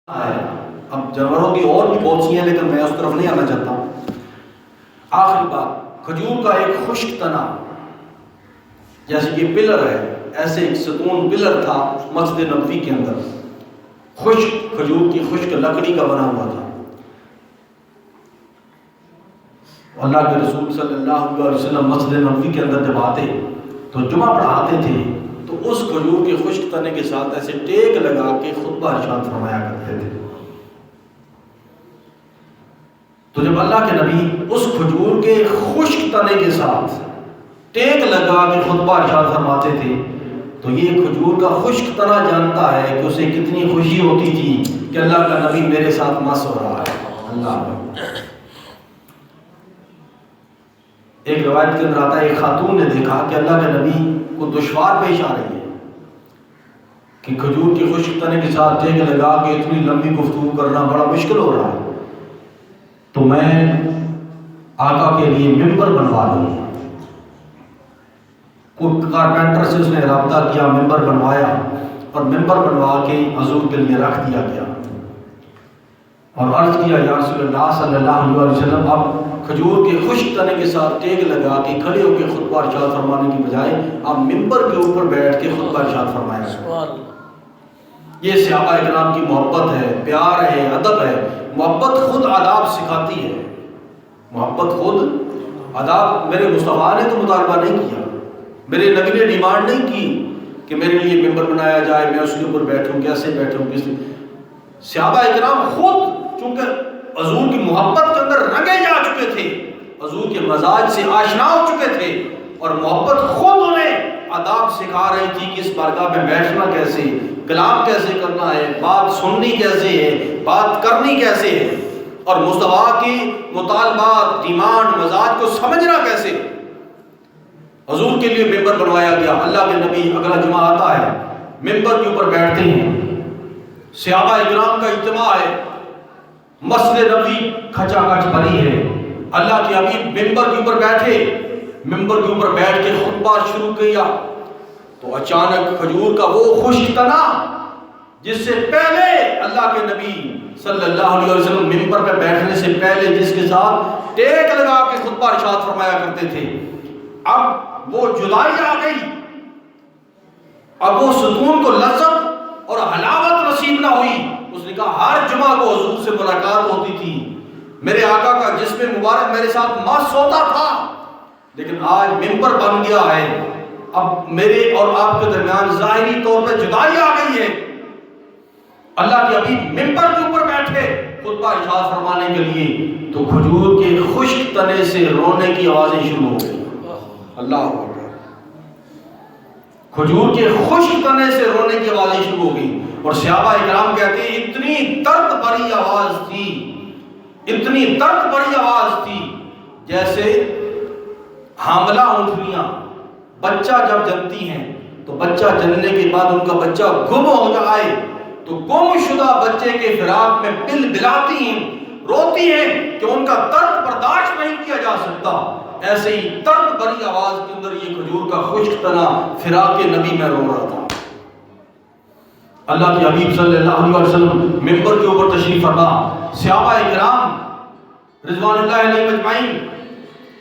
ہے۔ اب جانوروں کی اور بھی بہت سی ہیں لیکن میں اس طرف نہیں آنا چاہتا۔ آخری بات، کھجور کا ایک خشک تنا، جیسے یہ پلر ہے، ایسے ایک ستون پلر تھا مسجد نبوی کے اندر، خشک کھجور کی خشک لکڑی کا بنا ہوا تھا۔ اللہ کے رسول صلی اللہ علیہ وسلم مسجد نبوی کے اندر جب آتے تو جمعہ پڑھاتے تھے تو اس کھجور کے خشک تنے کے ساتھ ایسے ٹیک لگا کے خطبہ ارشاد فرمایا کرتے تھے۔ تو جب اللہ کے نبی اس کھجور کے خشک تنے کے ساتھ ٹیک لگا کے خطبہ ارشاد فرماتے تھے تو یہ کھجور کا خشک تنا جانتا ہے کہ اسے کتنی خوشی ہوتی تھی کہ اللہ کا نبی میرے ساتھ مس ہو رہا ہے۔ اللہ، ایک روایت کے اندر آتا ہے ایک خاتون نے دیکھا کہ اللہ کے نبی کو دشوار پیش آ رہی ہے کہ کھجور کی خشک تنے کے ساتھ ٹیک لگا کے اتنی لمبی گفتگو کرنا بڑا مشکل ہو رہا ہے، تو میں آقا کے لیے ممبر بنوا دوں۔ کوئی کارپینٹر سے اس نے رابطہ کیا، ممبر بنوایا اور ممبر بنوا کے حضور کے لیے رکھ دیا گیا اور عرض کیا یا رسول اللہ صلی اللہ علیہ وسلم، اب کھجور کے خشک تنے کے ساتھ ٹیک لگا کے کھڑے ہو کے خطبہ ارشاد فرمانے کی بجائے آپ ممبر کے اوپر بیٹھ کے خطبہ ارشاد فرمایا۔ یہ صحابہ اکرام کی محبت ہے، پیار ہے، ادب ہے۔ محبت خود آداب سکھاتی ہے، محبت خود آداب۔ میرے مصطفیٰ نے تو مطالبہ نہیں کیا، میرے نبی نے ڈیمانڈ نہیں کی کہ میرے لیے ممبر بنایا جائے، میں اس کے اوپر بیٹھوں، کیسے بیٹھوں، کس لیے۔ صحابہ اکرام خود چونکہ حضور کی محبت کے اندر رنگے جا چکے تھے، حضور کے مزاج سے آشنا ہو چکے تھے، اور محبت خود انہیں آداب سکھا رہی تھی کہ اس بارگاہ میں بیٹھنا کیسے، کلام کیسے کرنا ہے، بات سننی کیسے ہے، بات کرنی کیسے ہے، اور مصطفیٰ کی مطالبات، ڈیمانڈ، مزاج کو سمجھنا کیسے۔ حضور کے لیے ممبر بنوایا گیا۔ اللہ کے نبی اگلا جمعہ آتا ہے، ممبر کے اوپر بیٹھتے ہیں، صحابہ اکرام کا اجتماع ہے، مسجد نبوی کھچا کھچ بھری ہے، اللہ کے حبیب ممبر کے اوپر بیٹھے، ممبر کے اوپر بیٹھ کے خطبہ شروع کیا تو اچانک کھجور کا وہ خشک تنا جس سے پہلے اللہ کے نبی صلی اللہ علیہ وسلم ممبر پہ بیٹھنے سے پہلے جس کے ساتھ ٹیک لگا کے خطبہ ارشاد فرمایا کرتے تھے، اب وہ جدائی آ گئی، اب وہ ستون کو لذت اور حلاوت نصیب نہ ہوئی۔ اس نے کہا ہر جمعہ کو حضور سے ملاقات ہوتی تھی، میرے آقا کا جسم مبارک میرے ساتھ مس ہوتا تھا، لیکن آج ممبر بن گیا ہے، اب میرے اور آپ کے درمیان ظاہری طور پہ جدائی آ گئی ہے۔ اللہ کے حبیب ممبر کے اوپر بیٹھے خطبہ ارشاد فرمانے کے لیے تو کھجور کے خشک تنے سے رونے کی آوازیں شروع ہو گئی۔ اللہ اکبر، کھجور کے خشک تنے سے رونے کی آوازیں شروع ہو گئی، اور صحابہ اکرام کہتے ہیں اتنی درد بھری آواز تھی، اتنی درد بھری آواز تھی جیسے حاملہ اونٹنیاں بچہ جب جنتی ہیں تو بچہ جننے کے بعد ان کا بچہ گم ہو جائے تو گم شدہ بچے کے فراق میں بل بلاتی ہیں، روتی ہیں کہ ان کا درد برداشت نہیں کیا جا سکتا۔ ایسے ہی درد بھری آواز کے اندر یہ کھجور کا خشک تنا فراق نبی میں رو رہا تھا۔ اللہ کے حبیب صلی اللہ علیہ وسلم ممبر کے اوپر تشریف فرما، صحابہ اکرام رضوان اللہ علیہ مجمعین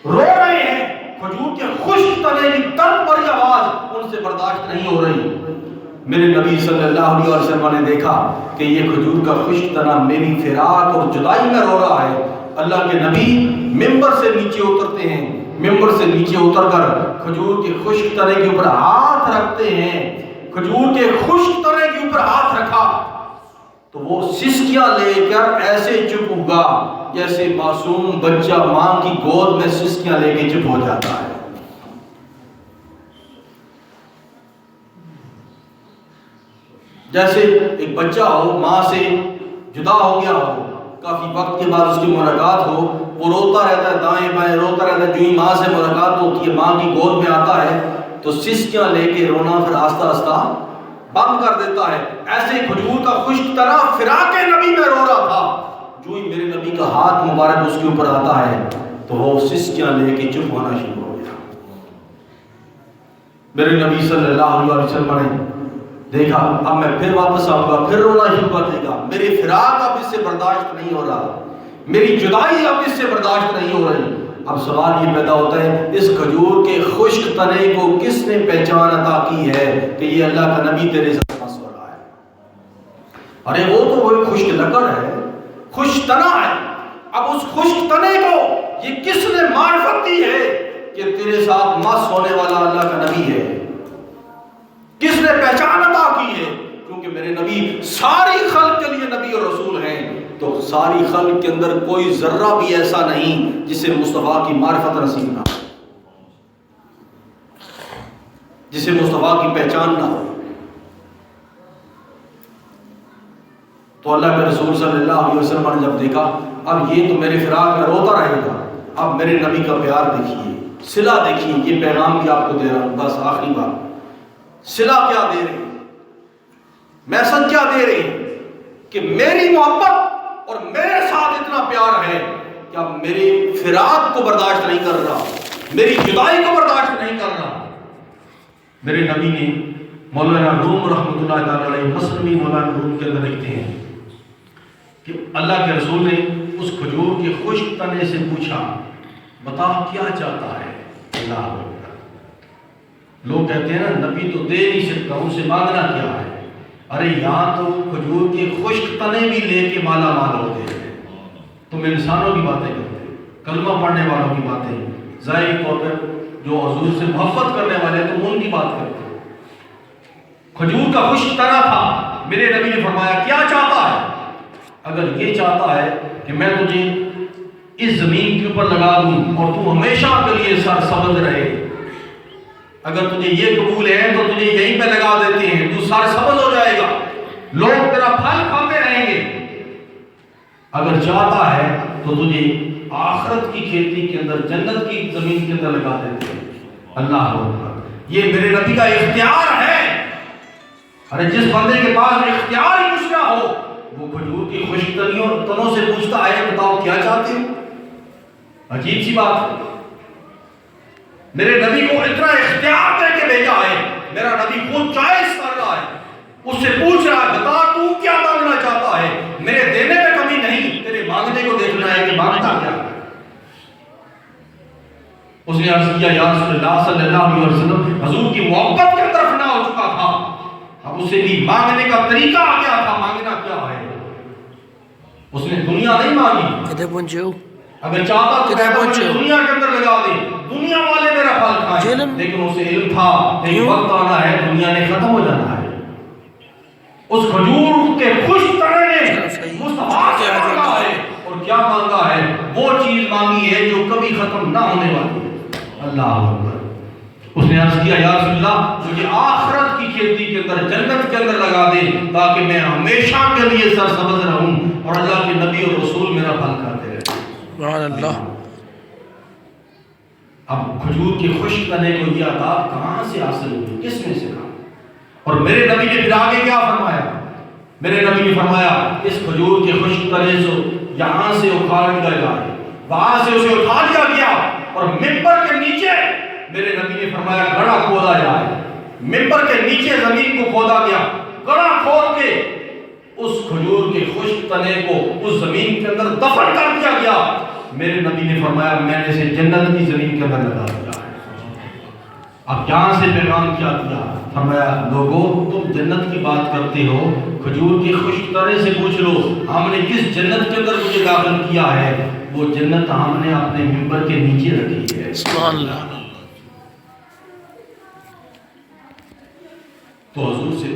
رو رہے ہیں، کھجور کے خشک تنے کی درد بھری آواز ان سے برداشت نہیں ہو رہی۔ میرے نبی صلی اللہ علیہ وسلم نے دیکھا کہ یہ کھجور کا خشک تنا میری فراق اور جدائی میں رو رہا ہے۔ اللہ کے نبی ممبر سے نیچے اترتے ہیں، ممبر سے نیچے اتر کر کھجور کے خشک تنے کے اوپر ہاتھ رکھتے ہیں۔ کھجور کے خشک تنے کے اوپر ہاتھ رکھا تو وہ سسکیاں لے کر ایسے چپ ہوگا جیسے معصوم بچہ ماں کی گود میں سسکیاں لے کے چپ ہو جاتا ہے۔ جیسے ایک بچہ ہو، ماں سے جدا ہو گیا ہو، کافی وقت کے بعد اس کی ملاقات ہو، وہ روتا رہتا ہے، دائیں بائیں روتا رہتا ہے، جو ہی ماں سے ملاقات ہوتی ہے، ماں کی گود میں آتا ہے تو سسکیاں لے کے رونا پھر آہستہ آہستہ بند کر دیتا ہے۔ ایسے کھجور کا خشک تنا فراق نبی میں رو رہا تھا، جو ہی میرے نبی کا ہاتھ مبارک اس کے اوپر آتا ہے تو وہ سسکیاں لے کے چپ ہونا شروع ہو گیا۔ میرے نبی صلی اللہ علیہ وسلم نے دیکھا اب میں پھر واپس آؤں گا، پھر رونا شروع کر دے گا، میری فراق اب اس سے برداشت نہیں ہو رہا، میری جدائی اب اس سے برداشت نہیں ہو رہی۔ اب سوال یہ پیدا ہوتا ہے اس کھجور کے خشک تنے کو کس نے پہچان عطا کی ہے کہ یہ اللہ کا نبی تیرے ساتھ مس ہو رہا ہے؟ ارے وہ تو وہ خشک لکڑ ہے، خشک تنا ہے، اب اس خشک تنے کو یہ کس نے معرفت دی ہے کہ تیرے ساتھ مس ہونے والا اللہ کا نبی ہے؟ کس نے پہچان عطا کی ہے؟ کیونکہ میرے نبی ساری خلق کے لیے نبی اور رسول ہیں، تو ساری خلق کے اندر کوئی ذرہ بھی ایسا نہیں جسے مصطفیٰ کی معرفت نصیب نہ ہو، جسے مصطفیٰ کی پہچان نہ ہو۔ تو اللہ کے رسول صلی اللہ علیہ وسلم نے جب دیکھا اب یہ تو میرے فراق میں روتا رہے گا، اب میرے نبی کا پیار دیکھیے، صلہ دیکھیے، یہ پیغام بھی آپ کو دے رہا ہوں، بس آخری بات، صلہ کیا دے رہے ہیں، میسج کیا دے رہے ہیں کہ میری محبت اور میرے ساتھ اتنا پیار ہے کہ اب میری فراق کو برداشت نہیں کر رہا، میری جدائی کو برداشت نہیں کر رہا۔ میرے نبی نے مولانا روم رحمۃ اللہ تعالی علیہ مسلمی مولانا روم کے اندر لکھتے ہیں کہ اللہ کے رسول نے اس کھجور کے خشک تنے سے پوچھا بتا کیا چاہتا ہے اللہ اکبر۔ لوگ کہتے ہیں نا نبی تو دے نہیں سکتا، ان سے مانگنا کیا ہے؟ ارے یہاں تو کھجور کے خشک تنے بھی لے کے مالا مال ہوتے ہیں، تم انسانوں کی باتیں کرتے ہیں، کلمہ پڑھنے والوں کی باتیں، ظاہری طور پر جو حضور سے محبت کرنے والے ہیں تم ان کی بات کرتے ہیں۔ کھجور کا خشک تنا تھا، میرے نبی نے فرمایا کیا چاہتا ہے؟ اگر یہ چاہتا ہے کہ میں تجھے اس زمین کے اوپر لگا دوں اور تو ہمیشہ کے لیے سرسبز رہے، اگر تجھے یہ قبول ہے تو تجھے یہیں پہ لگا دیتے ہیں، تو سرسبز ہو جائے گا، لوگ تیرا پھل کھاتے رہیں گے۔ اگر چاہتا ہے تو تجھے آخرت کی کھیتی کے اندر جنت کی زمین کے اندر لگا دیتے ہیں۔ اللہ اکبر، یہ میرے نبی کا اختیار ہے۔ ارے جس بندے کے پاس اختیار ہی کچھ نہ ہو وہ کھجور کی خشک تنوں سے پوچھتا ہے بتاؤ کیا چاہتے ہو؟ عجیب سی بات ہے۔ میرے نبی کو اتنا اختیار دے کے بھیجا ہے، میرا نبی خود چوائس کر رہا ہے، اس سے پوچھ رہا ہے بتا تو کیا مانگنا چاہتا ہے، میرے دینے میں کمی نہیں، تیرے مانگنے کو دیکھنا ہے کہ مانگتا کیا ہے۔ اس نے عرض کیا یا رسول اللہ صلی اللہ علیہ وسلم، حضور کی محبت کے اندر فنا ہو چکا تھا، اب اسے بھی مانگنے کا طریقہ آ گیا تھا، مانگنا کیا ہے؟ اس نے دنیا نہیں مانگی، اگر چاہتا تو مجھے دنیا کے اندر لگا دے، دنیا والے میرا پھل کھائیں، لیکن اسے علم تھا ایک وقت آنا ہے دنیا نے ختم ہو جانا ہے۔ اس کھجور کے خشک تنے نے مصطفیٰ سے مانگا ہے، اور کیا مانگا ہے؟ وہ چیز مانگی ہے جو کبھی ختم نہ ہونے والی ہے۔ اللہ اکبر۔ اس نے عرض کیا یا رسول اللہ مجھے آخرت کی کھیتی کے اندر جنت کے اندر لگا دے تاکہ میں ہمیشہ کے لیے سرسبز رہوں اور اللہ کے نبی اور رسول میرا پھل کھاتے رہے۔ سبحان اللہ۔ اب کھجور کے خشک تنے کو یہ عطا کہاں سے حاصل ہوئی، کس نے سکھا؟ اور میرے نبی نے پھر آگے کیا فرمایا؟ میرے نبی نے فرمایا اس کھجور کے خشک تنے سے یہاں سے اکھاڑ لیا جائے، وہاں سے اسے اٹھا لیا گیا اور ممبر کے نیچے میرے نبی نے فرمایا گڑھا کھودا جائے، ممبر کے نیچے زمین کو کھودا گیا، گڑھا کھود کے اس کھجور کے خشک تنے کو اس زمین کے اندر دفن کر دیا گیا۔ میرے نبی نے فرمایا میں نے اسے جنت کی زمین کے اندر لگا دیا۔ اب یہاں سے پیغام کیا دیا؟ فرمایا لوگوں تم جنت کی بات کرتے ہو، کھجور کے خشک تنے سے پوچھ لو ہم نے کس جنت کے اندر مجھے داخل کیا ہے، وہ جنت ہم نے اپنے ممبر کے نیچے رکھی ہے۔ سبحان اللہ۔ تو حضور سے